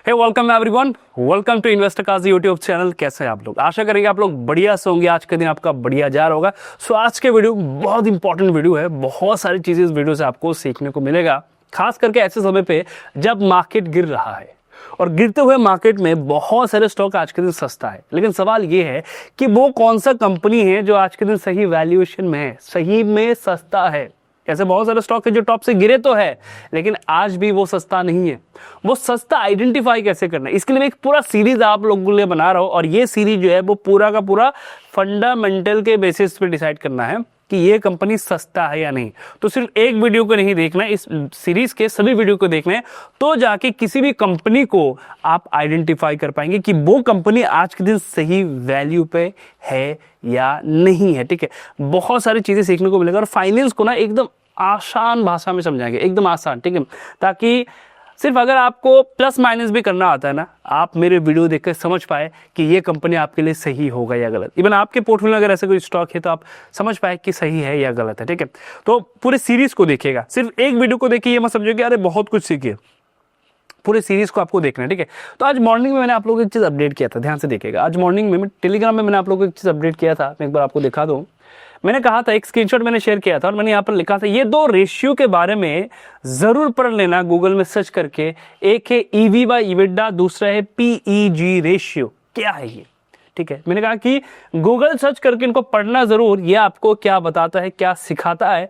Hey welcome everyone, welcome to investor cause YouTube channel. कैसे हैं आप लोग? आशा करेंगे आप लोग बढ़िया से होंगे। आज का दिन आपका बढ़िया जा रहा होगा। सो आज के वीडियो बहुत इंपॉर्टेंट वीडियो है। बहुत सारी चीजें इस वीडियो से आपको सीखने को मिलेगा, खास करके ऐसे समय पे जब मार्केट गिर रहा है। और गिरते हुए मार्केट में बहुत सारे स्टॉक आज के दिन सस्ता है, लेकिन सवाल ये है कि वो कौन सा कंपनी है जो आज के दिन सही वैल्यूएशन में है, सही में सस्ता है। ऐसे बहुत सारे स्टॉक है जो टॉप से गिरे तो है, लेकिन आज भी वो सस्ता नहीं है। वो सस्ता आइडेंटिफाई कैसे करना है, इसके लिए मैं एक पूरा सीरीज आप लोगों के लिए बना रहा हूं। और ये सीरीज जो है वो पूरा का पूरा फंडामेंटल के बेसिस पे डिसाइड करना है कि ये कंपनी सस्ता है या नहीं। तो सिर्फ एक वीडियो को नहीं देखना है, इस सीरीज के सभी वीडियो को देखना है, तो जाके किसी भी कंपनी को आप आइडेंटिफाई कर पाएंगे कि वो कंपनी आज के दिन सही वैल्यू पे है या नहीं है। ठीक है, बहुत सारी चीजें सीखने को मिलेगा और फाइनेंस को ना एकदम आसान भाषा में समझाएंगे, एकदम आसान। ठीक है, ताकि सिर्फ अगर आपको प्लस माइनस भी करना आता है ना, आप मेरे वीडियो देखकर समझ पाए कि ये कंपनी आपके लिए सही होगा या गलत। इवन आपके पोर्टफोलियो में अगर ऐसा कोई स्टॉक है तो आप समझ पाए कि सही है या गलत है। ठीक है, तो पूरे सीरीज को देखिएगा, सिर्फ एक वीडियो को देखिए ये मत समझो कि अरे बहुत कुछ सीखिए। पूरे सीरीज को आपको देखना है। ठीक है, तो आज मॉर्निंग में मैंने आप लोगों को एक चीज अपडेट किया था, ध्यान से देखिएगा। आज मॉर्निंग में टेलीग्राम में मैंने आप लोगों को एक चीज अपडेट किया था, मैं एक बार आपको दिखा दूं। मैंने कहा था, एक स्क्रीनशॉट मैंने शेयर किया था और मैंने यहाँ पर लिखा था, ये दो रेशियो के बारे में जरूर पढ़ लेना गूगल में सर्च करके। एक है ईवी बाय इबिडा, दूसरा है पीईजी रेशियो। क्या है ये? ठीक है, मैंने कहा कि गूगल सर्च करके इनको पढ़ना जरूर। ये आपको क्या बताता है, क्या सिखाता है,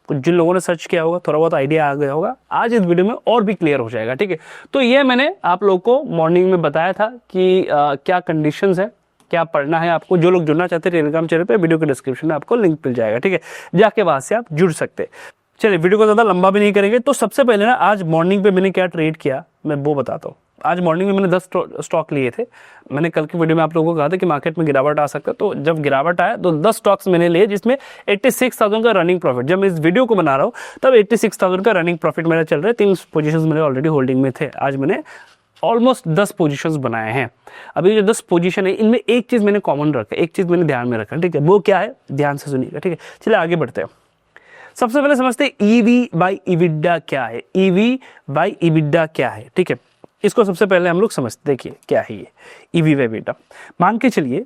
जिन लोगों ने सर्च किया होगा थोड़ा बहुत आइडिया आ गया होगा, आज इस वीडियो में और भी क्लियर हो जाएगा। ठीक है, तो ये मैंने आप लोगों को मॉर्निंग में बताया था कि क्या कंडीशंस है, क्या पढ़ना है आपको। जो लोग जुड़ना चाहते हैं टेलीग्राम चैनल पे, वीडियो के डिस्क्रिप्शन में आपको लिंक मिल जाएगा। ठीक है, जाके वहां से आप जुड़ सकते हैं। चलिए, वीडियो को ज्यादा लंबा भी नहीं करेंगे। तो सबसे पहले ना, आज मॉर्निंग पे मैंने क्या ट्रेड किया मैं वो बताता हूँ। आज मॉर्निंग में मैंने 10 स्टॉक लिए थे। मैंने कल की वीडियो में आप लोगों को कहा था कि मार्केट में गिरावट आ सकता है, तो जब गिरावट आया तो 10 स्टॉक्स मैंने लिए, जिसमें 86,000 का रनिंग प्रॉफिट। जब मैं इस वीडियो को बना रहा हूँ तब 86,000 का रनिंग प्रॉफिट मेरा चल रहा है। 3 पोजीशंस मेरे ऑलरेडी होल्डिंग में थे। आज मैंने ऑलमोस्ट 10 पोजीशंस बनाए हैं। अभी जो 10 पोजीशन है, इनमें एक चीज मैंने कॉमन रखा, एक चीज मैंने ध्यान में रखा। ठीक है, वो क्या है, ध्यान से सुनिएगा। ठीक है, चलिए आगे बढ़ते हैं। सबसे पहले समझते हैं ईवी बाय इबिडा क्या है। ईवी बाय इबिडा क्या है? ठीक है, इसको सबसे पहले हम लोग समझते, देखिए क्या है ये ईवी बाय इबिडा। मान के चलिए,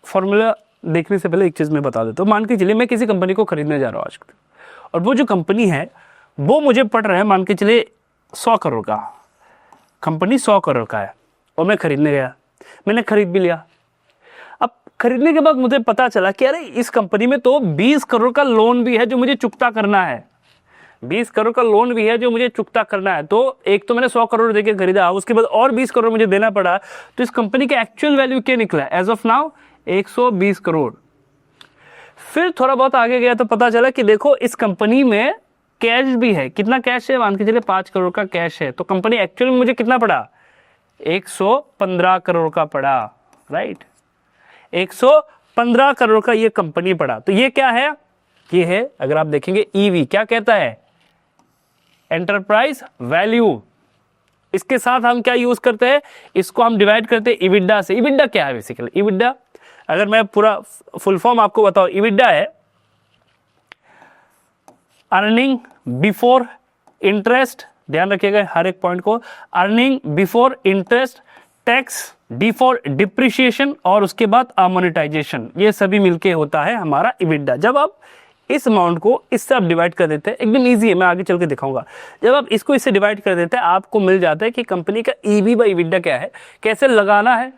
फॉर्मूला देखने से पहले एक चीज मैं बता देता हूँ। मान के चलिए मैं किसी कंपनी को खरीदने जा रहा हूँ आज, और वो जो कंपनी है वो मुझे पड़ रहा है, मान के चलिए 100 करोड़ का। कंपनी 100 करोड़ का है और मैं खरीदने गया, मैंने खरीद भी लिया। अब खरीदने के बाद मुझे पता चला कि अरे इस कंपनी में तो 20 करोड़ का लोन भी है जो मुझे चुकता करना है। 20 करोड़ का लोन भी है जो मुझे चुकता करना है। तो एक तो मैंने 100 करोड़ देके खरीदा, उसके बाद और 20 करोड़ मुझे देना पड़ा। तो इस कंपनी का एक्चुअल वैल्यू क्या निकला? As of now 120 crore. फिर थोड़ा बहुत आगे गया तो पता चला कि देखो इस कंपनी में कैश भी है। कितना कैश है? मान के चलिए 5 करोड़ का कैश है। तो कंपनी एक्चुअल में मुझे कितना पड़ा? 115 करोड़ का पड़ा। राइट, 115 करोड़ का ये कंपनी पड़ा। तो ये क्या है? ये है, अगर आप देखेंगे, ईवी क्या कहता है? Enterprise value. इसके साथ हम क्या यूज करते हैं? इसको हम डिवाइड करते हैं इबिडा से। इबिडा क्या है बेसिकली? इबिडा, अगर मैं पूरा फुल फॉर्म आपको बताऊं, इबिडा है अर्निंग बिफोर इंटरेस्ट। ध्यान रखिएगा हर एक पॉइंट को। Earning before interest, tax, before depreciation और उसके बाद अमोनेटाइजेशन। ये सभी मिलके होता है हमारा इबिडा। जब आप इस अमाउंट को इससे आप डिवाइड कर देते हैं, एकदम इजी है, मैं आगे चल के दिखाऊंगा। जब आप इसको इससे डिवाइड कर देते हैं, आपको मिल जाता है कि कंपनी का ईवी बाय इबिडा क्या है, कैसे लगाना है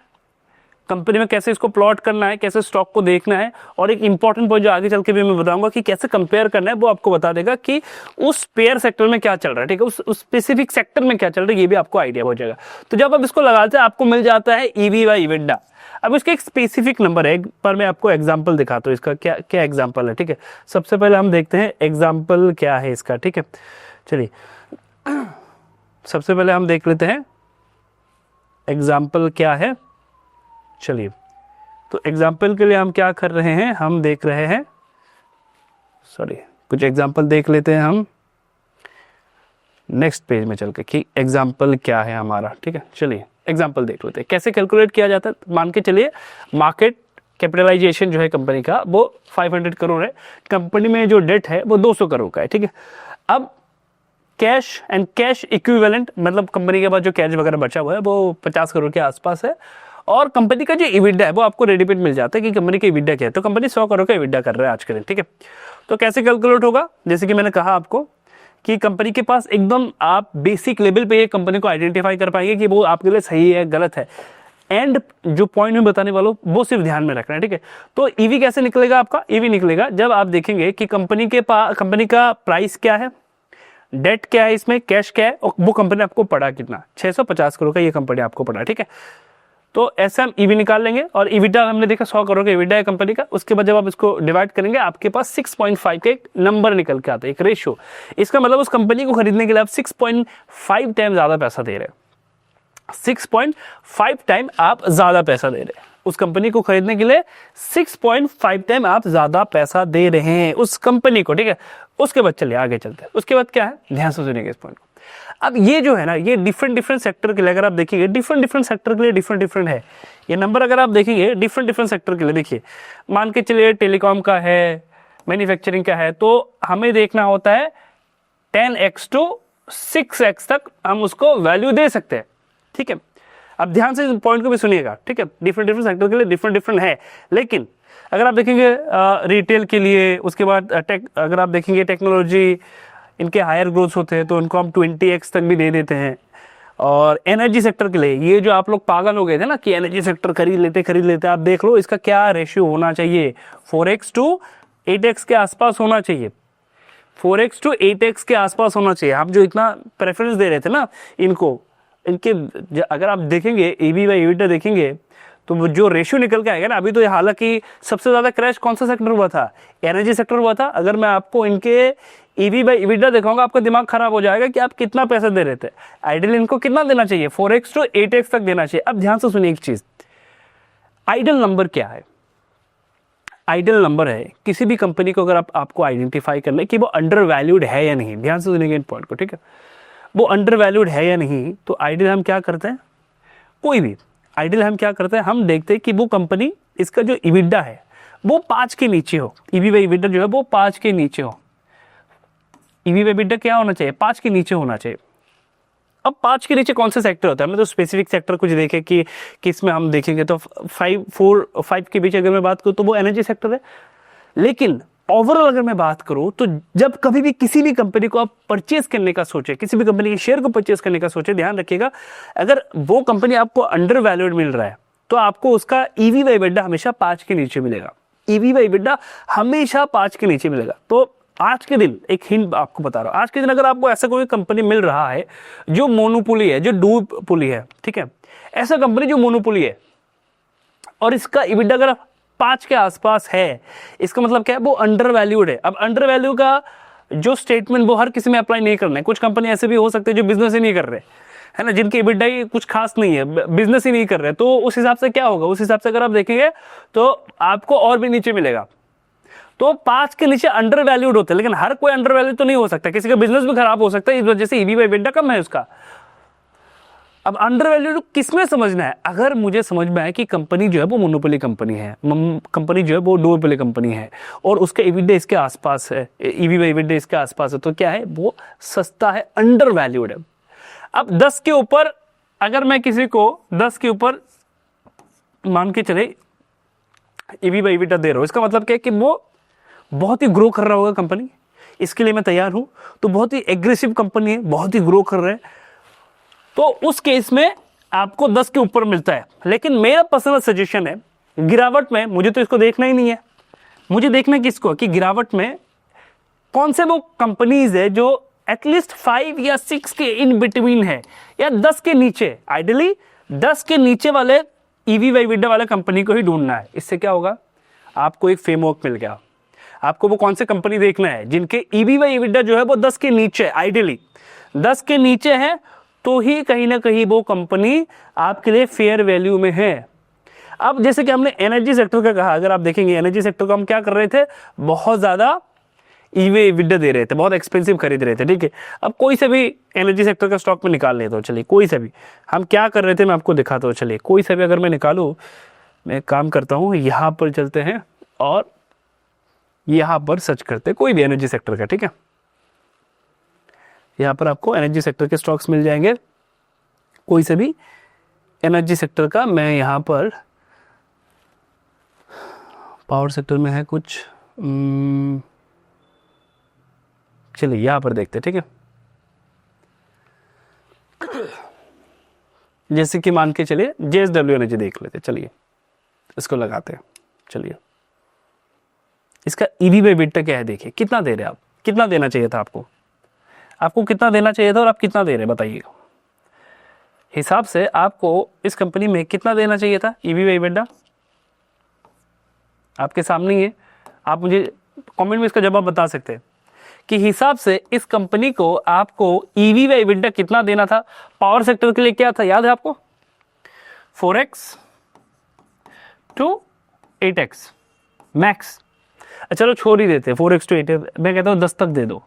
कंपनी में, कैसे इसको प्लॉट करना है, कैसे स्टॉक को देखना है। और एक इंपॉर्टेंट पॉइंट जो आगे चल के भी मैं बताऊंगा कि कैसे कंपेयर करना है, वो आपको बता देगा कि उस पेयर सेक्टर में क्या चल रहा है। ठीक है, उस स्पेसिफिक सेक्टर में क्या चल रहा है, ये भी आपको आइडिया हो जाएगा। तो जब आप इसको लगाते हैं, आपको मिल जाता है ईवी बाय इबिडा। अब इसका एक स्पेसिफिक नंबर है, पर मैं आपको एग्जाम्पल दिखाता हूँ इसका क्या क्या एग्जाम्पल है। ठीक है, सबसे पहले हम देखते हैं एग्जाम्पल क्या है इसका। ठीक है, चलिए सबसे पहले हम देख लेते हैं एग्जाम्पल क्या है। चलिए, तो एग्जाम्पल के लिए हम क्या कर रहे हैं, हम देख रहे हैं, कुछ एग्जाम्पल देख लेते हैं हम नेक्स्ट पेज में चल के कि एग्जाम्पल क्या है हमारा। ठीक है, चलिए एग्जाम्पल देख लेते हैं कैसे कैलकुलेट किया जाता है। मान के चलिए मार्केट कैपिटलाइजेशन जो है कंपनी का वो 500 करोड़ है, कंपनी में जो डेट है वो 200 करोड़ का है। ठीक है, अब कैश एंड कैश इक्विवेलेंट, मतलब कंपनी के पास जो कैश वगैरह बचा हुआ है वो 50 करोड़ के आसपास है। और कंपनी का जो इबिडा है वो आपको रेडीमेड मिल जाता है कि कंपनी का इबिडा क्या है। तो कंपनी 100 करोड़ का इबिडा कर रहा है आज के दिन, ठीक है। तो कैसे कैलकुलेट होगा, जैसे कि मैंने कहा आपको कि कंपनी के पास एकदम आप बेसिक लेवल पे ये कंपनी को आइडेंटिफाई कर पाएंगे कि वो आपके लिए सही है गलत है। एंड जो पॉइंट में बताने वालों वो सिर्फ ध्यान में रखना है, ठीक है। तो ईवी कैसे निकलेगा, आपका ईवी निकलेगा जब आप देखेंगे कि कंपनी का प्राइस क्या है, डेट क्या है, इसमें कैश क्या है, और वो कंपनी आपको पड़ा कितना, 650 करोड़ का ये कंपनी आपको पड़ा, ठीक है। तो ऐसे हम ईवी निकाल लेंगे और इबिडा हमने देखा 100 करोड़ का इबिडा है कंपनी का। उसके बाद जब आप इसको डिवाइड करेंगे आपके पास 6.5 का एक नंबर निकल के आता है, एक रेशियो। इसका मतलब उस कंपनी को खरीदने के लिए आप 6.5 टाइम ज्यादा पैसा दे रहे हैं। 6.5 टाइम आप ज्यादा पैसा दे रहे हैं उस कंपनी को खरीदने के लिए। 6.5 टाइम आप ज्यादा पैसा दे रहे हैं उस कंपनी को, ठीक है। उसके बाद चलिए आगे चलते हैं। उसके बाद क्या है, ध्यान से सुनिएगा इस पॉइंट को। अब ये जो है ना, ये डिफरेंट सेक्टर के लिए अगर आप देखेंगे, डिफरेंट सेक्टर के लिए डिफरेंट है ये नंबर। अगर आप देखेंगे डिफरेंट सेक्टर के लिए, देखिए मान के चलिए टेलीकॉम का है, मैन्युफैक्चरिंग का है, तो हमें देखना होता है 10x to 6x तक हम उसको वैल्यू दे सकते हैं, ठीक है। अब ध्यान से इस पॉइंट को भी सुनिएगा, ठीक है। डिफरेंट सेक्टर के लिए डिफरेंट है, लेकिन अगर आप देखेंगे रिटेल के लिए, उसके बाद अगर आप देखेंगे टेक्नोलॉजी, इनके हायर ग्रोथ होते हैं तो उनको हम 20x तक भी दे देते हैं। और एनर्जी सेक्टर के लिए, ये जो आप लोग पागल हो गए थे ना कि एनर्जी सेक्टर खरीद लेते, आप देख लो इसका क्या रेशियो होना चाहिए, 4x to 8x के आसपास होना चाहिए। 4x to 8x के आसपास होना चाहिए। हम जो इतना प्रेफरेंस दे रहे थे ना इनको, इनके अगर आप देखेंगे ईवी बाई इबिडा देखेंगे तो वो जो रेशियो निकल के आएगा ना, अभी तो हालांकि सबसे ज्यादा क्रैश कौन सा सेक्टर हुआ था, एनर्जी सेक्टर हुआ था। अगर मैं आपको इनके ईवी बाई इबिडा दिखाऊंगा आपका दिमाग खराब हो जाएगा कि आप कितना पैसा दे रहे थे। आइडल इनको कितना देना चाहिए, 4x to 8x तक देना चाहिए। अब ध्यान से सुनिए एक चीज, आइडल नंबर क्या है। आइडल नंबर है किसी भी कंपनी को अगर आपको आइडेंटिफाई करना है कि वो अंडर वैल्यूड है या नहीं। ध्यान से सुनिएगा इन पॉइंट को, ठीक है। वो अंडर वैल्यूड है या नहीं, तो आइडल हम क्या करते हैं, कोई भी आइडल हम क्या करते हैं, हम देखते हैं कि वो कंपनी, इसका जो इबिडा है वो 5 के नीचे हो। ईवी बाई इबिडा जो है वो 5 के नीचे हो। ईवी बाई इबिडा क्या होना चाहिए, 5 के नीचे होना चाहिए। अब 5 के नीचे कौन सा सेक्टर होता है, हमने तो स्पेसिफिक सेक्टर कुछ देखे कि किसमें हम देखेंगे तो 5 के बीच अगर मैं बात करूं तो वो एनर्जी सेक्टर है। लेकिन ओवरऑल अगर मैं बात करूं तो जब कभी भी किसी भी कंपनी को आप परचेज करने का सोचे, किसी भी कंपनी के शेयर को परचेज करने का सोचे, ध्यान रखिएगा अगर वो कंपनी आपको अंडर वैल्यूड मिल रहा है तो आपको उसका ईवी बाई इबिडा हमेशा 5 के नीचे मिलेगा। ईवी बाई इबिडा हमेशा 5 के नीचे मिलेगा। तो आज के दिन एक हिंट आपको बता रहा हूं, आज के दिन अगर आपको ऐसा कोई कंपनी मिल रहा है जो मोनोपोली है, जो डुओपोली है, ठीक है, ऐसा कंपनी जो मोनोपोली है और इसका इबिडा अगर 5 के आसपास है, इसका मतलब क्या है, वो अंडर वैल्यूड है। अब अंडर वैल्यू का जो स्टेटमेंट वो हर किसी में अप्लाई नहीं करना है। कुछ कंपनी ऐसे भी हो सकते हैं जो बिजनेस ही नहीं कर रहे, है ना, जिनकी इबिडा ही कुछ खास नहीं है, बिजनेस ही नहीं कर रहे, तो उस हिसाब से क्या होगा, उस हिसाब से अगर आप देखेंगे तो आपको और भी नीचे मिलेगा। तो 5 के नीचे अंडर वैल्यूड होते हैं, लेकिन हर कोई अंडर वैल्यू तो नहीं हो सकता, किसी का बिजनेस भी खराब हो सकता है, इस वजह से ईवी बाई इबिडा कम है उसका। अब अंडर वैल्यूड किसमें समझना है, अगर मुझे समझ में आए कि कंपनी जो है वो मोनोपोली कंपनी है, कंपनी जो है वो डुओपोली कंपनी है और उसका इबिडा इसके आसपास है, ईवी बाई इबिडा इसके आसपास है, तो क्या है, वो सस्ता है, अंडर वैल्यूड है। अब 10 के ऊपर अगर मैं किसी को 10 के ऊपर मान के चले ईवी बाई इबिडा दे रहा हूं, इसका मतलब क्या है कि वो बहुत ही ग्रो कर रहा होगा कंपनी, इसके लिए मैं तैयार हूं, तो बहुत ही एग्रेसिव कंपनी है, बहुत ही ग्रो कर रहा है, तो उस केस में आपको 10 के ऊपर मिलता है। लेकिन मेरा पर्सनल सजेशन है गिरावट में, मुझे तो इसको देखना ही नहीं है, मुझे देखना किसको कि गिरावट में कौन से वो कंपनीज है जो एटलीस्ट 5 या 6 के इन बिटवीन है या 10 के नीचे। आइडियली 10 के नीचे वाले ईवी बाई इबिडा वाले कंपनी को ही ढूंढना है। इससे क्या होगा, आपको एक फ्रेमवर्क मिल गया। आपको वो कौन से कंपनी देखना है जिनके ईवी बाई इबिडा जो है वो 10 के नीचे, आइडियली 10 के नीचे है, तो ही कहीं ना कहीं वो कंपनी आपके लिए फेयर वैल्यू में है। अब जैसे कि हमने एनर्जी सेक्टर का कहा, अगर आप देखेंगे एनर्जी सेक्टर को हम क्या कर रहे थे, बहुत ज्यादा ईवी इबिडा दे रहे थे, बहुत एक्सपेंसिव खरीद रहे थे, ठीक है। अब कोई से भी एनर्जी सेक्टर का स्टॉक में निकाल लेते हो, चलिए कोई से भी, हम क्या कर रहे थे मैं आपको दिखाता हूँ। चलिए कोई से भी अगर मैं निकालूं, मैं काम करता हूँ, यहाँ पर चलते हैं और यहाँ पर सर्च करते हैं कोई भी एनर्जी सेक्टर का, ठीक है। यहाँ पर आपको एनर्जी सेक्टर के स्टॉक्स मिल जाएंगे, कोई से भी एनर्जी सेक्टर का। मैं यहाँ पर पावर सेक्टर में है कुछ, चलिए यहाँ पर देखते हैं, ठीक है। जैसे कि मान के चलिए JSW एनर्जी देख लेते, चलिए इसको लगाते हैं। चलिए इसका ईवी बाय EBITDA क्या है, देखिए कितना दे रहे हैं आप, कितना देना चाहिए था आपको, आपको कितना देना चाहिए था और आप कितना दे रहे हैं बताइए। हिसाब से आपको इस कंपनी में कितना देना चाहिए था ईवी बाय EBITDA, आपके सामने ही है। आप मुझे कमेंट में इसका जवाब बता सकते हैं कि हिसाब से इस कंपनी को आपको ईवी बाय EBITDA कितना देना था। पावर सेक्टर के लिए क्या था याद है आपको, 4x to 8x मैक्स। चलो छोड़ ही देते, 4x to 8x, मैं कहता हूं 10 तक दे दो।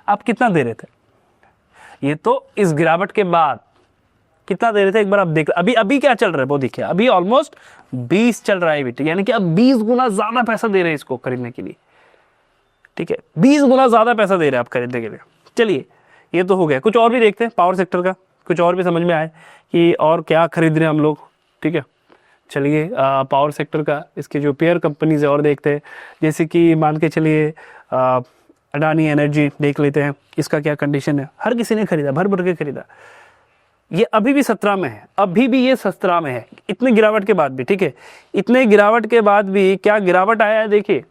आप कितना दे रहे थे, ये तो इस गिरावट के बाद कितना दे रहे थे एक बार आप देख। अभी क्या चल रहा है वो देखिए, अभी ऑलमोस्ट 20 चल रहा है EBITDA, यानी कि अब 20 गुना ज्यादा पैसा दे रहे हैं इसको खरीदने के लिए, ठीक है। 20 गुना ज्यादा पैसा दे रहे हैं आप खरीदने के लिए। चलिए ये तो हो गया, कुछ और भी देखते हैं पावर सेक्टर का, कुछ और भी समझ में आए कि और क्या खरीद रहे हैं हम लोग, ठीक है। चलिए पावर सेक्टर का इसके जो पेयर कंपनीज है और देखते हैं, जैसे कि मान के चलिए अडानी एनर्जी देख लेते हैं, इसका क्या कंडीशन है। हर किसी ने खरीदा, भर भर के खरीदा। ये अभी भी 17 में है, अभी भी ये 17 में है, इतने गिरावट के बाद भी, ठीक है। इतने गिरावट के बाद भी क्या गिरावट आया है देखिए,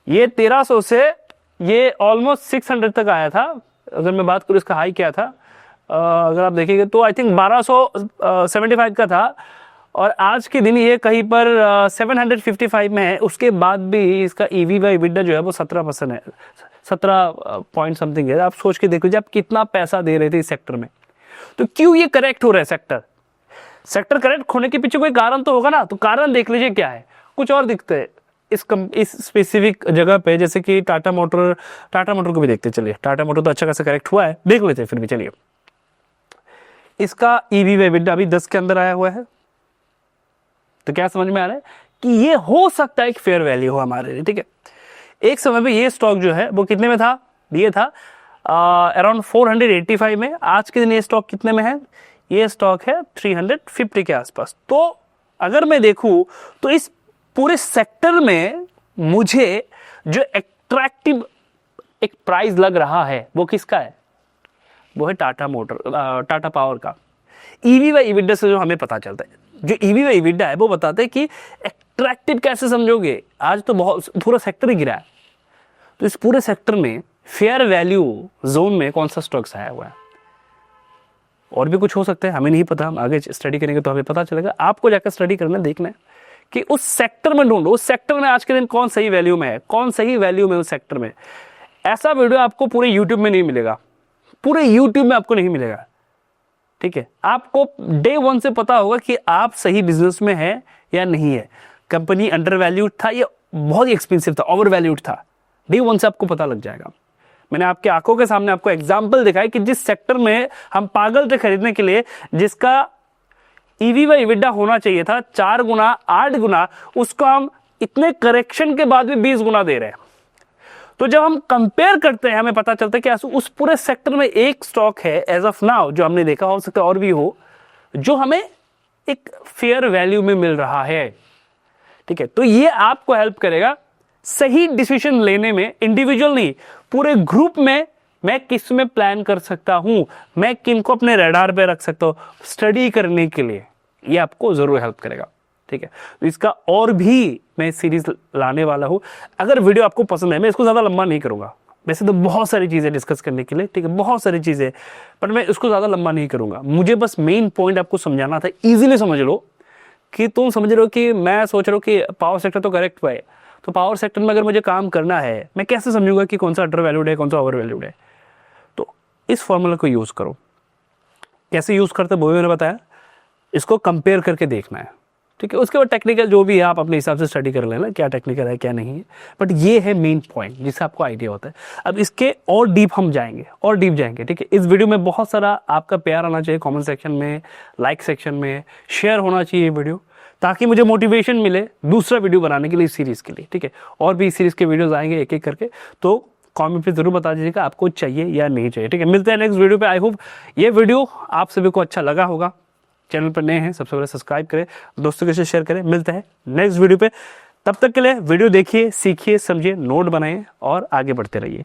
ये 1300 से ये ऑलमोस्ट 600 तक आया था। अगर मैं बात करूँ इसका हाई क्या था, अगर आप देखेंगे तो आई थिंक 1275 का था, और आज के दिन ये कहीं पर 755 में है। उसके बाद भी इसका ईवी बाय EBITDA जो है वो 17% है, 17 पॉइंट समथिंग है। आप सोच के देख लीजिए आप कितना पैसा दे रहे थे इस सेक्टर में। तो क्यों ये करेक्ट हो रहा है सेक्टर करेक्ट होने के पीछे कोई कारण तो होगा ना, तो कारण देख लीजिए क्या है। कुछ और दिखते हैं इस स्पेसिफिक जगह पे, जैसे कि टाटा मोटर को भी देखते हैं। चलिए टाटा मोटर तो अच्छा खासा करेक्ट हुआ है, देख लेते हैं फिर भी। चलिए इसका ईवी बाय EBITDA अभी 10 के अंदर आया हुआ है, तो क्या समझ में आ रहा है कि ये हो सकता है एक फेयर वैल्यू हो हमारे लिए, ठीक है। एक समय में ये स्टॉक जो है वो कितने में था, ये था अराउंड 485 में। आज के दिन ये स्टॉक कितने में है, ये स्टॉक है 350 के आसपास। तो अगर मैं देखूं तो इस पूरे सेक्टर में मुझे जो एट्रैक्टिव एक प्राइस लग रहा है वो किसका है, वो है टाटा पावर का। ईवी बाय EBITDA से जो हमें पता चलता है, जो ईवी बाय EBITDA है वो बताते हैं कि एट्रैक्टिव कैसे समझोगे। आज तो बहुत पूरा सेक्टर ही गिरा है, तो इस पूरे सेक्टर में फेयर वैल्यू जोन में कौन सा स्टॉक्स आया हुआ है। और भी कुछ हो सकता है, हमें नहीं पता, हम आगे स्टडी करेंगे तो हमें पता चलेगा। आपको जाकर स्टडी करना, देखना है कि उस सेक्टर में ढूंढो, उस सेक्टर में आज के दिन कौन सही वैल्यू में है, कौन सही वैल्यू में उस सेक्टर में। ऐसा वीडियो आपको पूरे यूट्यूब में नहीं मिलेगा, पूरे यूट्यूब में आपको नहीं मिलेगा, ठीक है। आपको डे 1 से पता होगा कि आप सही बिजनेस में है या नहीं है। कंपनी अंडर वैल्यूड था या बहुत ही एक्सपेंसिव था, ओवर वैल्यूड था, डे 1 से आपको पता लग जाएगा। मैंने आपके आंखों के सामने आपको एग्जाम्पल दिखाया कि जिस सेक्टर में हम पागल थे खरीदने के लिए, जिसका ईवी बाय EBITDA होना चाहिए था 4 गुना 8 गुना, उसको हम इतने करेक्शन के बाद भी 20 गुना दे रहे हैं। तो जब हम कंपेयर करते हैं हमें पता चलता है कि उस पूरे सेक्टर में एक स्टॉक है एज ऑफ नाउ जो हमने देखा, हो सकता है और भी हो, जो हमें एक फेयर वैल्यू में मिल रहा है, ठीक है। तो ये आपको हेल्प करेगा सही डिसीजन लेने में, इंडिविजुअल नहीं, पूरे ग्रुप में मैं किस में प्लान कर सकता हूं, मैं किन को अपने रडार पे रख सकता हूं स्टडी करने के लिए। ये आपको जरूर हेल्प करेगा, ठीक है। तो इसका और भी मैं सीरीज लाने वाला हूं। अगर वीडियो आपको पसंद है, मैं इसको ज्यादा लंबा नहीं करूंगा, वैसे तो बहुत सारी चीजें डिस्कस करने के लिए, ठीक है, बहुत सारी चीजें, पर मैं इसको ज्यादा लंबा नहीं करूंगा। मुझे बस मेन पॉइंट आपको समझाना था, इजीली समझ लो कि तुम समझ रहे हो कि मैं सोच रहा हूं कि पावर सेक्टर तो करेक्ट हुआ है, तो पावर सेक्टर में अगर मुझे काम करना है, मैं कैसे समझूंगा कि कौन सा अंडर वैल्यूड है, कौन सा ओवर वैल्यूड है। तो इस फॉर्मूला को यूज करो। कैसे यूज करते वो भी मैंने बताया, इसको कंपेयर करके देखना है, ठीक है। उसके बाद टेक्निकल जो भी है आप अपने हिसाब से स्टडी कर लेना, क्या टेक्निकल है क्या नहीं है, बट ये है मेन पॉइंट जिससे आपको आइडिया होता है। अब इसके और डीप हम जाएंगे, और डीप जाएंगे, ठीक है। इस वीडियो में बहुत सारा आपका प्यार आना चाहिए, कमेंट सेक्शन में, लाइक सेक्शन में, शेयर होना चाहिए वीडियो, ताकि मुझे मोटिवेशन मिले दूसरा वीडियो बनाने के लिए, इस सीरीज के लिए, ठीक है। और भी इस सीरीज के वीडियोस आएंगे एक एक करके, तो कमेंट पे जरूर बता दीजिएगा आपको चाहिए या नहीं चाहिए। ठीक है, मिलते हैं नेक्स्ट वीडियो पे। आई होप ये वीडियो आप सभी को अच्छा लगा होगा। चैनल पर नए हैं सबसे पहले सब्सक्राइब करें, दोस्तों के साथ शेयर करें। मिलते हैं नेक्स्ट वीडियो पे, तब तक के लिए वीडियो देखिए, सीखिए, समझिए, नोट बनाइए और आगे बढ़ते रहिए।